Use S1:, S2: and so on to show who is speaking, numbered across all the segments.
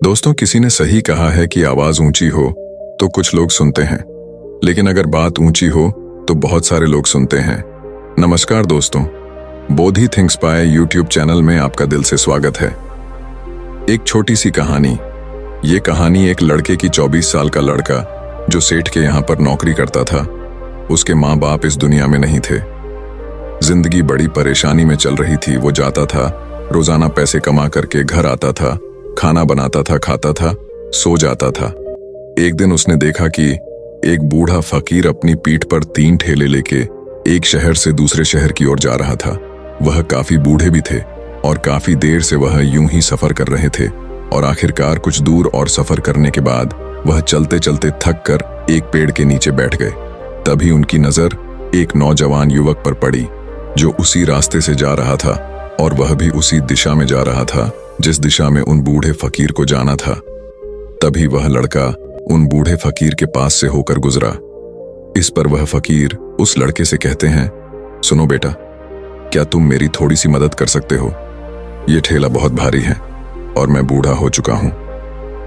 S1: दोस्तों, किसी ने सही कहा है कि आवाज ऊंची हो तो कुछ लोग सुनते हैं, लेकिन अगर बात ऊंची हो तो बहुत सारे लोग सुनते हैं। नमस्कार दोस्तों, Bodhi thinks by YouTube channel में आपका दिल से स्वागत है। एक छोटी सी कहानी। ये कहानी एक लड़के की 24 साल का लड़का जो सेठ के यहाँ पर नौकरी करता था। उसके माँ बाप इस दुनिया में नहीं थे। जिंदगी बड़ी परेशानी में चल रही थी। वो जाता था, रोजाना पैसे कमा करके घर आता था, खाना बनाता था, खाता था, सो जाता था। एक दिन उसने देखा कि एक बूढ़ा फकीर अपनी पीठ पर 3 ठेले लेके एक शहर से दूसरे शहर की ओर जा रहा था। वह काफी बूढ़े भी थे और काफी देर से वह यूं ही सफर कर रहे थे और आखिरकार कुछ दूर और सफर करने के बाद वह चलते चलते थक कर एक पेड़ के नीचे बैठ गए। तभी उनकी नजर एक नौजवान युवक पर पड़ी जो उसी रास्ते से जा रहा था और वह भी उसी दिशा में जा रहा था जिस दिशा में उन बूढ़े फकीर को जाना था। तभी वह लड़का उन बूढ़े फकीर के पास से होकर गुजरा। इस पर वह फकीर उस लड़के से कहते हैं, सुनो बेटा, क्या तुम मेरी थोड़ी सी मदद कर सकते हो? ये ठेला बहुत भारी है और मैं बूढ़ा हो चुका हूं।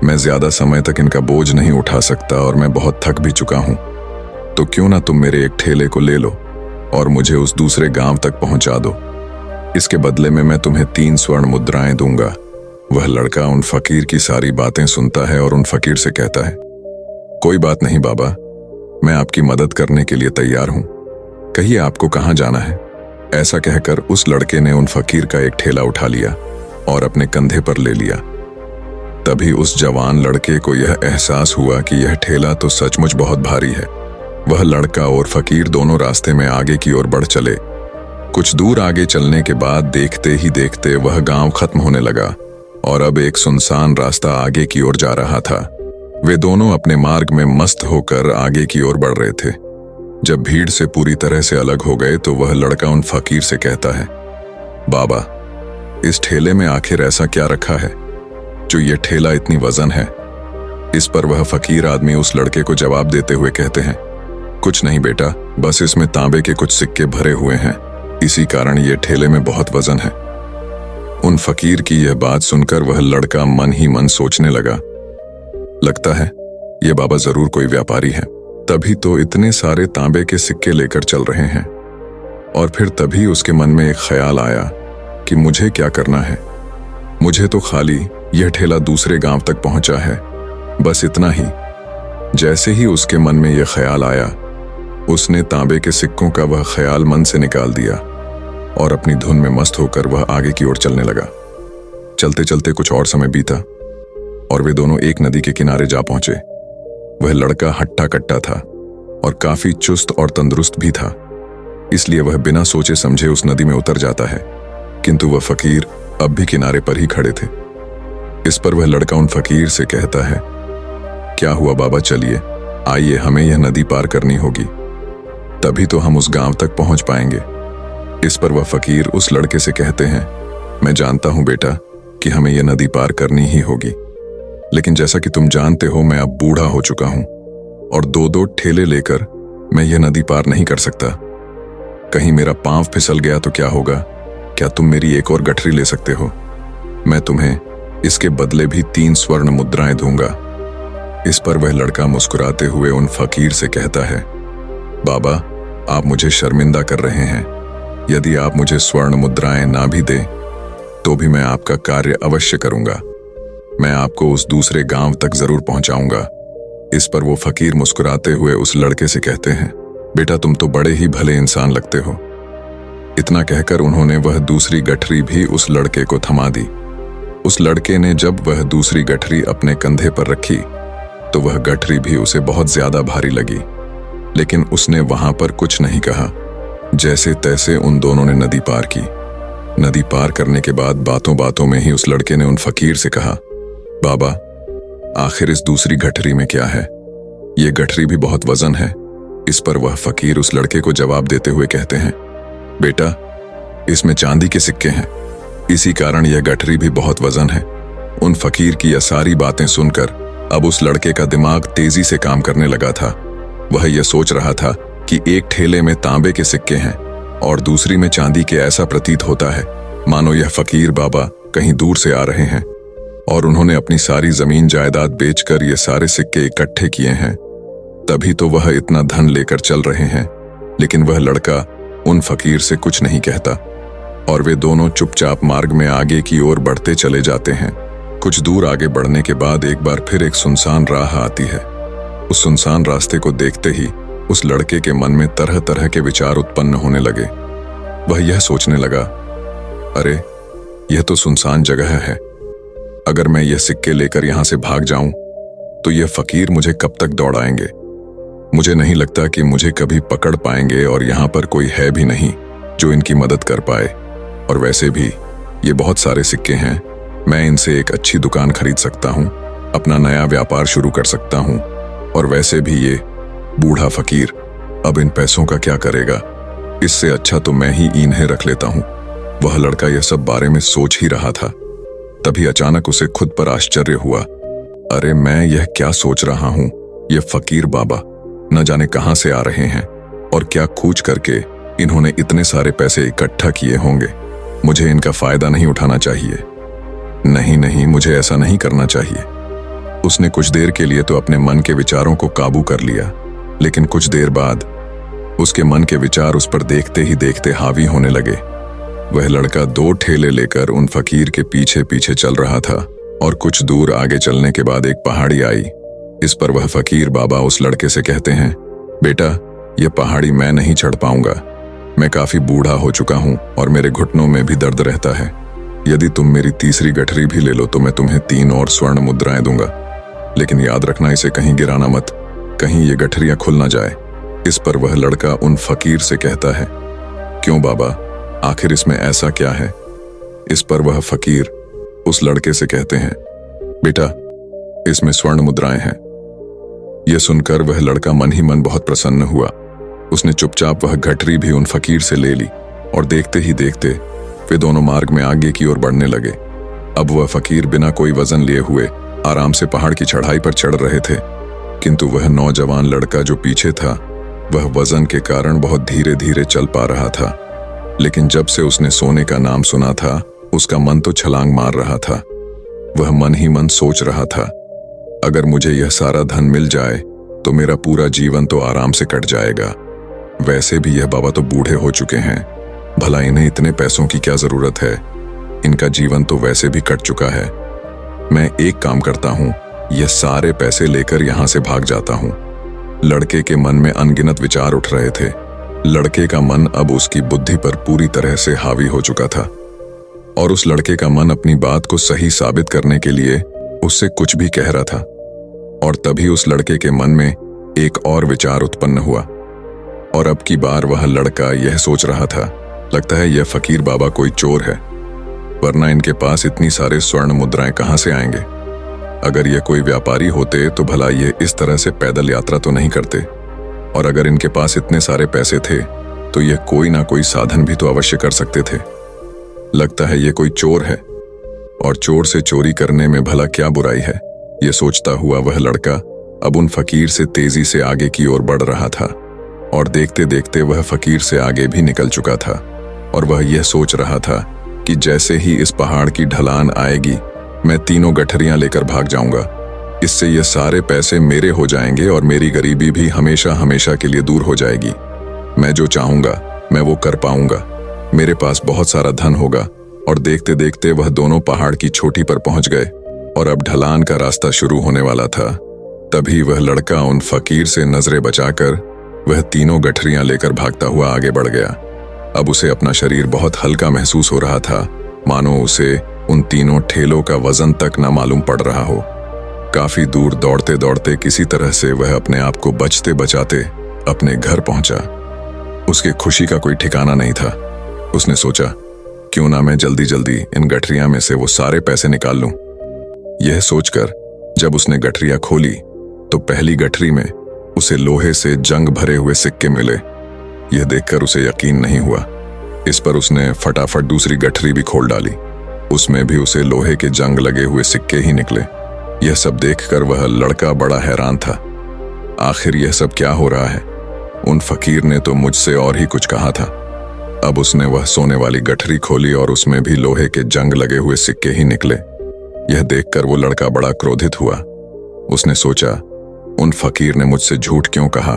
S1: मैं ज्यादा समय तक इनका बोझ नहीं उठा सकता और मैं बहुत थक भी चुका हूं। तो क्यों ना तुम मेरे एक ठेले को ले लो और मुझे उस दूसरे गांव तक पहुंचा दो। इसके बदले में मैं तुम्हें 3 स्वर्ण मुद्राएं दूंगा। वह लड़का उन फकीर की सारी बातें सुनता है और उन फकीर से कहता है, कोई बात नहीं बाबा, मैं आपकी मदद करने के लिए तैयार हूं। कहिए आपको कहां जाना है? ऐसा कहकर उस लड़के ने उन फकीर का एक ठेला उठा लिया और अपने कंधे पर ले लिया। तभी उस जवान लड़के को यह एहसास हुआ कि यह ठेला तो सचमुच बहुत भारी है। वह लड़का और फकीर दोनों रास्ते में आगे की ओर बढ़ चले। कुछ दूर आगे चलने के बाद देखते ही देखते वह गांव खत्म होने लगा और अब एक सुनसान रास्ता आगे की ओर जा रहा था। वे दोनों अपने मार्ग में मस्त होकर आगे की ओर बढ़ रहे थे। जब भीड़ से पूरी तरह से अलग हो गए तो वह लड़का उन फकीर से कहता है, बाबा, इस ठेले में आखिर ऐसा क्या रखा है जो ये ठेला इतनी वजन है? इस पर वह फकीर आदमी उस लड़के को जवाब देते हुए कहते हैं, कुछ नहीं बेटा, बस इसमें तांबे के कुछ सिक्के भरे हुए हैं, इसी कारण ये ठेले में बहुत वजन है। उन फकीर की यह बात सुनकर वह लड़का मन ही मन सोचने लगा, लगता है ये बाबा जरूर कोई व्यापारी है, तभी तो इतने सारे तांबे के सिक्के लेकर चल रहे हैं। और फिर तभी उसके मन में एक ख्याल आया कि मुझे क्या करना है। मुझे तो खाली यह ठेला दूसरे गांव तक पहुंचा है, बस इतना ही। जैसे ही उसके मन में यह ख्याल आया, उसने तांबे के सिक्कों का वह ख्याल मन से निकाल दिया और अपनी धुन में मस्त होकर वह आगे की ओर चलने लगा। चलते चलते कुछ और समय बीता और वे दोनों एक नदी के किनारे जा पहुंचे। वह लड़का हट्टा कट्टा था और काफी चुस्त और तंदुरुस्त भी था, इसलिए वह बिना सोचे समझे उस नदी में उतर जाता है, किंतु वह फकीर अब भी किनारे पर ही खड़े थे। इस पर वह लड़का उन फकीर से कहता है, क्या हुआ बाबा, चलिए आइए, हमें यह नदी पार करनी होगी, तभी तो हम उस गांव तक पहुंच पाएंगे। इस पर वह फकीर उस लड़के से कहते हैं, मैं जानता हूं बेटा कि हमें यह नदी पार करनी ही होगी, लेकिन जैसा कि तुम जानते हो मैं अब बूढ़ा हो चुका हूं और 2-2 ठेले लेकर मैं यह नदी पार नहीं कर सकता। कहीं मेरा पांव फिसल गया तो क्या होगा? क्या तुम मेरी एक और गठरी ले सकते हो? मैं तुम्हें इसके बदले भी 3 स्वर्ण मुद्राएं दूंगा। इस पर वह लड़का मुस्कुराते हुए उन फकीर से कहता है, बाबा, आप मुझे शर्मिंदा कर रहे हैं। यदि आप मुझे स्वर्ण मुद्राएं ना भी दें तो भी मैं आपका कार्य अवश्य करूंगा। मैं आपको उस दूसरे गांव तक जरूर पहुंचाऊंगा। इस पर वो फकीर मुस्कुराते हुए उस लड़के से कहते हैं, बेटा, तुम तो बड़े ही भले इंसान लगते हो। इतना कहकर उन्होंने वह दूसरी गठरी भी उस लड़के को थमा दी। उस लड़के ने जब वह दूसरी गठरी अपने कंधे पर रखी तो वह गठरी भी उसे बहुत ज्यादा भारी लगी, लेकिन उसने वहां पर कुछ नहीं कहा। जैसे तैसे उन दोनों ने नदी पार की। नदी पार करने के बाद बातों बातों में ही उस लड़के ने उन फकीर से कहा, बाबा, आखिर इस दूसरी गठरी में क्या है? ये गठरी भी बहुत वजन है। इस पर वह फकीर उस लड़के को जवाब देते हुए कहते हैं, बेटा, इसमें चांदी के सिक्के हैं, इसी कारण यह गठरी भी बहुत वजन है। उन फकीर की यह सारी बातें सुनकर अब उस लड़के का दिमाग तेजी से काम करने लगा था। वह यह सोच रहा था कि एक ठेले में तांबे के सिक्के हैं और दूसरी में चांदी के। ऐसा प्रतीत होता है मानो यह फकीर बाबा कहीं दूर से आ रहे हैं और उन्होंने अपनी सारी जमीन जायदाद बेचकर ये सारे सिक्के इकट्ठे किए हैं, तभी तो वह इतना धन लेकर चल रहे हैं। लेकिन वह लड़का उन फकीर से कुछ नहीं कहता और वे दोनों चुपचाप मार्ग में आगे की ओर बढ़ते चले जाते हैं। कुछ दूर आगे बढ़ने के बाद एक बार फिर एक सुनसान राह आती है। उस सुनसान रास्ते को देखते ही उस लड़के के मन में तरह तरह के विचार उत्पन्न होने लगे। वह यह सोचने लगा, अरे यह तो सुनसान जगह है, अगर मैं यह सिक्के लेकर यहां से भाग जाऊं तो यह फकीर मुझे कब तक दौड़ाएंगे। मुझे नहीं लगता कि मुझे कभी पकड़ पाएंगे और यहां पर कोई है भी नहीं जो इनकी मदद कर पाए। और वैसे भी ये बहुत सारे सिक्के हैं, मैं इनसे एक अच्छी दुकान खरीद सकता हूं, अपना नया व्यापार शुरू कर सकता हूं। और वैसे भी ये बूढ़ा फकीर अब इन पैसों का क्या करेगा, इससे अच्छा तो मैं ही इन्हें रख लेता हूं। वह लड़का यह सब बारे में सोच ही रहा था, तभी अचानक उसे खुद पर आश्चर्य हुआ। अरे मैं यह क्या सोच रहा हूं, यह फकीर बाबा न जाने कहां से आ रहे हैं और क्या खोज करके इन्होंने इतने सारे पैसे इकट्ठा किए होंगे। मुझे इनका फायदा नहीं उठाना चाहिए। नहीं नहीं, मुझे ऐसा नहीं करना चाहिए। उसने कुछ देर के लिए तो अपने मन के विचारों को काबू कर लिया, लेकिन कुछ देर बाद उसके मन के विचार उस पर देखते ही देखते हावी होने लगे। वह लड़का 2 ठेले लेकर उन फकीर के पीछे पीछे चल रहा था और कुछ दूर आगे चलने के बाद एक पहाड़ी आई। इस पर वह फकीर बाबा उस लड़के से कहते हैं, बेटा यह पहाड़ी मैं नहीं चढ़ पाऊंगा, मैं काफी बूढ़ा हो चुका हूं और मेरे घुटनों में भी दर्द रहता है। यदि तुम मेरी तीसरी गठरी भी ले लो तो मैं तुम्हें 3 और स्वर्ण मुद्राएं दूंगा, लेकिन याद रखना इसे कहीं गिराना मत, कहीं ये गठरियां खुल ना जाए। इस पर वह लड़का उन फकीर से कहता है, क्यों बाबा, आखिर इसमें ऐसा क्या है। इस पर वह फकीर उस लड़के से कहते हैं, बेटा इसमें स्वर्ण मुद्राएं हैं। यह सुनकर वह लड़का मन ही मन बहुत प्रसन्न हुआ। उसने चुपचाप वह गठरी भी उन फकीर से ले ली और देखते ही देखते वे दोनों मार्ग में आगे की ओर बढ़ने लगे। अब वह फकीर बिना कोई वजन लिए हुए आराम से पहाड़ की चढ़ाई पर चढ़ रहे थे, किंतु वह नौजवान लड़का जो पीछे था वह वजन के कारण बहुत धीरे धीरे चल पा रहा था। लेकिन जब से उसने सोने का नाम सुना था उसका मन तो छलांग मार रहा था। वह मन ही मन सोच रहा था, अगर मुझे यह सारा धन मिल जाए तो मेरा पूरा जीवन तो आराम से कट जाएगा। वैसे भी यह बाबा तो बूढ़े हो चुके हैं, भला इन्हें इतने पैसों की क्या जरूरत है, इनका जीवन तो वैसे भी कट चुका है। मैं एक काम करता हूं, यह सारे पैसे लेकर यहां से भाग जाता हूं। लड़के के मन में अनगिनत विचार उठ रहे थे। लड़के का मन अब उसकी बुद्धि पर पूरी तरह से हावी हो चुका था और उस लड़के का मन अपनी बात को सही साबित करने के लिए उससे कुछ भी कह रहा था। और तभी उस लड़के के मन में एक और विचार उत्पन्न हुआ और अब की बार वह लड़का यह सोच रहा था, लगता है यह फकीर बाबा कोई चोर है, वरना इनके पास इतनी सारे स्वर्ण मुद्राएं कहां से आएंगे। अगर ये कोई व्यापारी होते तो भला ये इस तरह से पैदल यात्रा तो नहीं करते, और अगर इनके पास इतने सारे पैसे थे तो ये कोई ना कोई साधन भी तो अवश्य कर सकते थे। लगता है ये कोई चोर है और चोर से चोरी करने में भला क्या बुराई है। ये सोचता हुआ वह लड़का अब उन फकीर से तेजी से आगे की ओर बढ़ रहा था और देखते देखते वह फकीर से आगे भी निकल चुका था। और वह यह सोच रहा था कि जैसे ही इस पहाड़ की ढलान आएगी मैं 3 गठरियां लेकर भाग जाऊंगा, इससे ये सारे पैसे मेरे हो जाएंगे और मेरी गरीबी भी हमेशा हमेशा के लिए दूर हो जाएगी। मैं जो चाहूंगा मैं वो कर पाऊंगा, मेरे पास बहुत सारा धन होगा। और देखते देखते वह दोनों पहाड़ की चोटी पर पहुंच गए और अब ढलान का रास्ता शुरू होने वाला था। तभी वह लड़का उन फकीर से नजरें बचाकर वह 3 गठरियां लेकर भागता हुआ आगे बढ़ गया। अब उसे अपना शरीर बहुत हल्का महसूस हो रहा था, मानो उसे उन 3 ठेलों का वजन तक न मालूम पड़ रहा हो। काफी दूर दौड़ते दौड़ते किसी तरह से वह अपने आप को बचते बचाते अपने घर पहुंचा। उसकी खुशी का कोई ठिकाना नहीं था। उसने सोचा, क्यों ना मैं जल्दी जल्दी इन गठरियां में से वो सारे पैसे निकाल लूं। यह सोचकर जब उसने गठरियां खोली तो पहली गठरी में उसे लोहे से जंग भरे हुए सिक्के मिले। यह देखकर उसे यकीन नहीं हुआ। इस पर उसने फटाफट दूसरी गठरी भी खोल डाली, उसमें भी उसे लोहे के जंग लगे हुए सिक्के ही निकले। यह सब देखकर वह लड़का बड़ा हैरान था। आखिर यह सब क्या हो रहा है? उन फकीर ने तो मुझसे और ही कुछ कहा था। अब उसने वह सोने वाली गठरी खोली और उसमें भी लोहे के जंग लगे हुए सिक्के ही निकले। यह देखकर वो लड़का बड़ा क्रोधित हुआ। उसने सोचा, उन फकीर ने मुझसे झूठ क्यों कहा?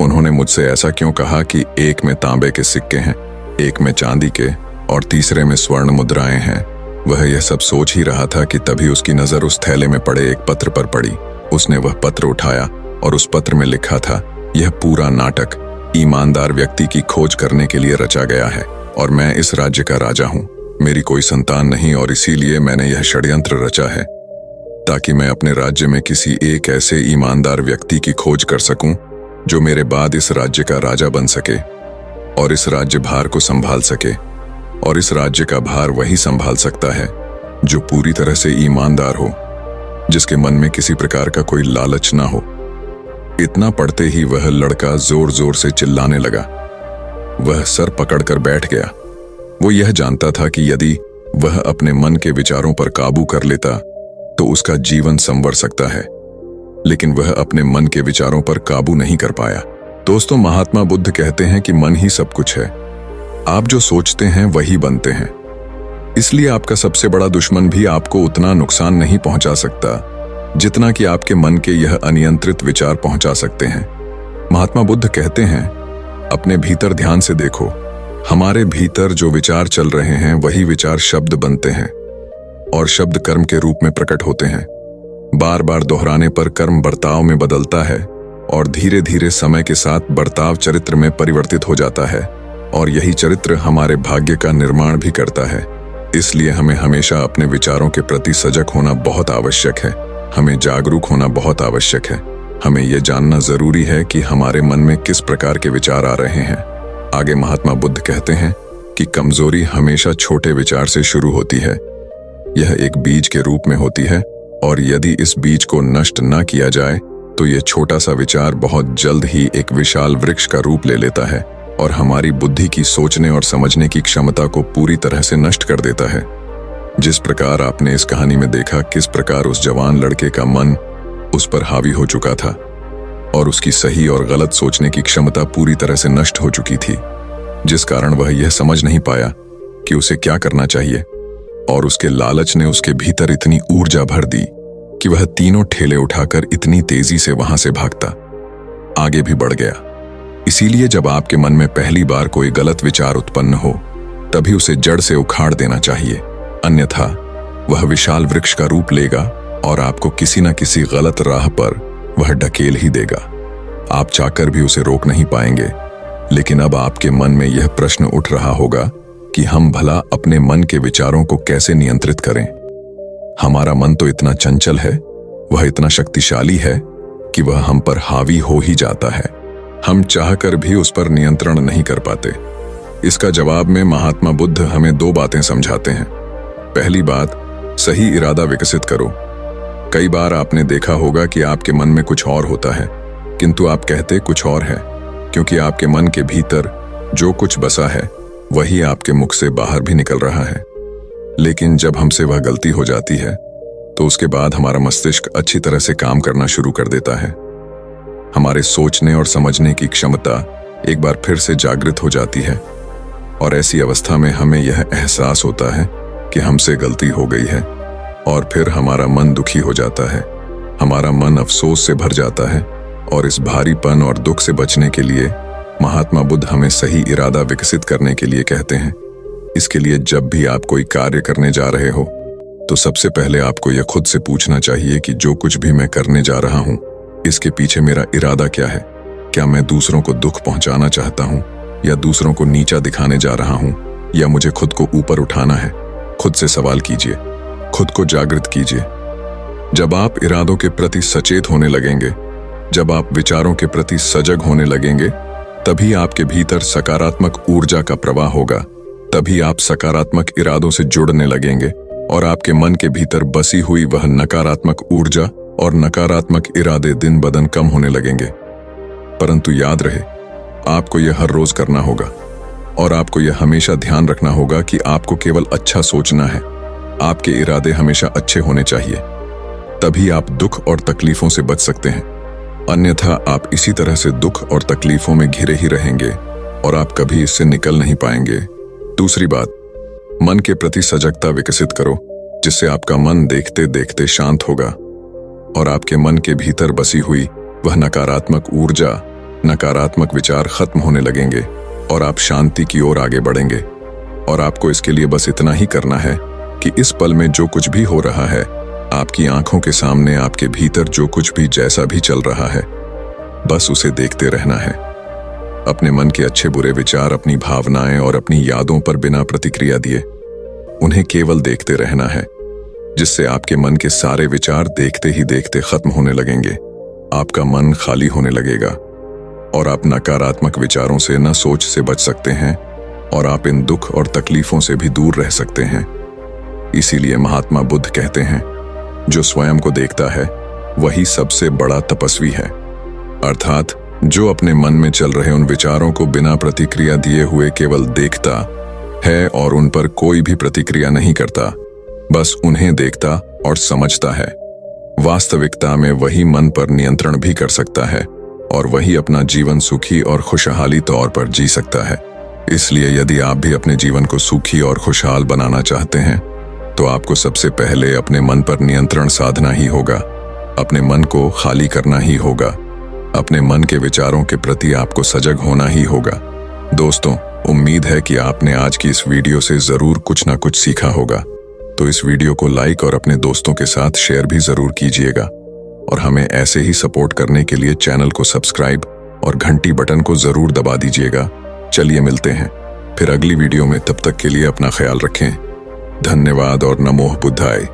S1: उन्होंने मुझसे ऐसा क्यों कहा कि एक में तांबे के सिक्के हैं, एक में चांदी के और तीसरे में स्वर्ण मुद्राएं हैं। वह यह सब सोच ही रहा था कि तभी उसकी नजर उस थैले में पड़े एक पत्र पर पड़ी। उसने वह पत्र उठाया और उस पत्र में लिखा था, यह पूरा नाटक ईमानदार व्यक्ति की खोज करने के लिए रचा गया है और मैं इस राज्य का राजा हूं। मेरी कोई संतान नहीं और इसीलिए मैंने यह षड्यंत्र रचा है ताकि मैं अपने राज्य में किसी एक ऐसे ईमानदार व्यक्ति की खोज कर सकूं जो मेरे बाद इस राज्य का राजा बन सके और इस राज्य भार को संभाल सके। और इस राज्य का भार वही संभाल सकता है जो पूरी तरह से ईमानदार हो, जिसके मन में किसी प्रकार का कोई लालच ना हो। इतना पढ़ते ही वह लड़का जोर जोर से चिल्लाने लगा। वह सर पकड़कर बैठ गया। वो यह जानता था कि यदि वह अपने मन के विचारों पर काबू कर लेता तो उसका जीवन संवर सकता है, लेकिन वह अपने मन के विचारों पर काबू नहीं कर पाया। दोस्तों, महात्मा बुद्ध कहते हैं कि मन ही सब कुछ है। आप जो सोचते हैं वही बनते हैं। इसलिए आपका सबसे बड़ा दुश्मन भी आपको उतना नुकसान नहीं पहुंचा सकता जितना कि आपके मन के यह अनियंत्रित विचार पहुंचा सकते हैं। महात्मा बुद्ध कहते हैं, अपने भीतर ध्यान से देखो। हमारे भीतर जो विचार चल रहे हैं वही विचार शब्द बनते हैं और शब्द कर्म के रूप में प्रकट होते हैं। बार बार दोहराने पर कर्म बर्ताव में बदलता है और धीरे धीरे समय के साथ बर्ताव चरित्र में परिवर्तित हो जाता है और यही चरित्र हमारे भाग्य का निर्माण भी करता है। इसलिए हमें हमेशा अपने विचारों के प्रति सजग होना बहुत आवश्यक है। हमें जागरूक होना बहुत आवश्यक है। हमें यह जानना जरूरी है कि हमारे मन में किस प्रकार के विचार आ रहे हैं। आगे महात्मा बुद्ध कहते हैं कि कमजोरी हमेशा छोटे विचार से शुरू होती है। यह एक बीज के रूप में होती है और यदि इस बीज को नष्ट न किया जाए तो यह छोटा सा विचार बहुत जल्द ही एक विशाल वृक्ष का रूप ले लेता है और हमारी बुद्धि की सोचने और समझने की क्षमता को पूरी तरह से नष्ट कर देता है। जिस प्रकार आपने इस कहानी में देखा किस प्रकार उस जवान लड़के का मन उस पर हावी हो चुका था और उसकी सही और गलत सोचने की क्षमता पूरी तरह से नष्ट हो चुकी थी, जिस कारण वह यह समझ नहीं पाया कि उसे क्या करना चाहिए और उसके लालच ने उसके भीतर इतनी ऊर्जा भर दी कि वह तीनों ठेले उठाकर इतनी तेजी से वहां से भागता आगे भी बढ़ गया। इसीलिए जब आपके मन में पहली बार कोई गलत विचार उत्पन्न हो तभी उसे जड़ से उखाड़ देना चाहिए, अन्यथा वह विशाल वृक्ष का रूप लेगा और आपको किसी न किसी गलत राह पर वह ढकेल ही देगा। आप चाहकर भी उसे रोक नहीं पाएंगे। लेकिन अब आपके मन में यह प्रश्न उठ रहा होगा कि हम भला अपने मन के विचारों को कैसे नियंत्रित करें। हमारा मन तो इतना चंचल है, वह इतना शक्तिशाली है कि वह हम पर हावी हो ही जाता है। हम चाहकर भी उस पर नियंत्रण नहीं कर पाते। इसका जवाब में महात्मा बुद्ध हमें दो बातें समझाते हैं। पहली बात, सही इरादा विकसित करो। कई बार आपने देखा होगा कि आपके मन में कुछ और होता है किंतु आप कहते कुछ और है, क्योंकि आपके मन के भीतर जो कुछ बसा है वही आपके मुख से बाहर भी निकल रहा है। लेकिन जब हमसे वह गलती हो जाती है तो उसके बाद हमारा मस्तिष्क अच्छी तरह से काम करना शुरू कर देता है। हमारे सोचने और समझने की क्षमता एक बार फिर से जागृत हो जाती है और ऐसी अवस्था में हमें यह एहसास होता है कि हमसे गलती हो गई है और फिर हमारा मन दुखी हो जाता है। हमारा मन अफसोस से भर जाता है और इस भारीपन और दुख से बचने के लिए महात्मा बुद्ध हमें सही इरादा विकसित करने के लिए कहते हैं। इसके लिए जब भी आप कोई कार्य करने जा रहे हो तो सबसे पहले आपको यह खुद से पूछना चाहिए कि जो कुछ भी मैं करने जा रहा हूं इसके पीछे मेरा इरादा क्या है। क्या मैं दूसरों को दुख पहुंचाना चाहता हूं या दूसरों को नीचा दिखाने जा रहा हूं या मुझे खुद को ऊपर उठाना है। खुद से सवाल कीजिए, खुद को जागृत कीजिए। जब आप इरादों के प्रति सचेत होने लगेंगे, जब आप विचारों के प्रति सजग होने लगेंगे, तभी आपके भीतर सकारात्मक ऊर्जा का प्रवाह होगा। तभी आप सकारात्मक इरादों से जुड़ने लगेंगे और आपके मन के भीतर बसी हुई वह नकारात्मक ऊर्जा और नकारात्मक इरादे दिन ब दिन कम होने लगेंगे। परंतु याद रहे, आपको यह हर रोज करना होगा और आपको यह हमेशा ध्यान रखना होगा कि आपको केवल अच्छा सोचना है। आपके इरादे हमेशा अच्छे होने चाहिए, तभी आप दुख और तकलीफों से बच सकते हैं। अन्यथा आप इसी तरह से दुख और तकलीफों में घिरे ही रहेंगे और आप कभी इससे निकल नहीं पाएंगे। दूसरी बात, मन के प्रति सजगता विकसित करो। जिससे आपका मन देखते देखते शांत होगा और आपके मन के भीतर बसी हुई वह नकारात्मक ऊर्जा, नकारात्मक विचार खत्म होने लगेंगे और आप शांति की ओर आगे बढ़ेंगे। और आपको इसके लिए बस इतना ही करना है कि इस पल में जो कुछ भी हो रहा है, आपकी आंखों के सामने आपके भीतर जो कुछ भी जैसा भी चल रहा है, बस उसे देखते रहना है। अपने मन के अच्छे बुरे विचार, अपनी भावनाएं और अपनी यादों पर बिना प्रतिक्रिया दिए उन्हें केवल देखते रहना है, जिससे आपके मन के सारे विचार देखते ही देखते खत्म होने लगेंगे। आपका मन खाली होने लगेगा और आप नकारात्मक विचारों से न सोच से बच सकते हैं और आप इन दुख और तकलीफों से भी दूर रह सकते हैं। इसीलिए महात्मा बुद्ध कहते हैं, जो स्वयं को देखता है वही सबसे बड़ा तपस्वी है। अर्थात जो अपने मन में चल रहे उन विचारों को बिना प्रतिक्रिया दिए हुए केवल देखता है और उन पर कोई भी प्रतिक्रिया नहीं करता, बस उन्हें देखता और समझता है। वास्तविकता में वही मन पर नियंत्रण भी कर सकता है और वही अपना जीवन सुखी और खुशहाली तौर पर जी सकता है। इसलिए यदि आप भी अपने जीवन को सुखी और खुशहाल बनाना चाहते हैं तो आपको सबसे पहले अपने मन पर नियंत्रण साधना ही होगा। अपने मन को खाली करना ही होगा। अपने मन के विचारों के प्रति आपको सजग होना ही होगा। दोस्तों, उम्मीद है कि आपने आज की इस वीडियो से जरूर कुछ ना कुछ सीखा होगा। तो इस वीडियो को लाइक और अपने दोस्तों के साथ शेयर भी जरूर कीजिएगा और हमें ऐसे ही सपोर्ट करने के लिए चैनल को सब्सक्राइब और घंटी बटन को जरूर दबा दीजिएगा। चलिए मिलते हैं फिर अगली वीडियो में। तब तक के लिए अपना ख्याल रखें। धन्यवाद और नमो बुद्धाय।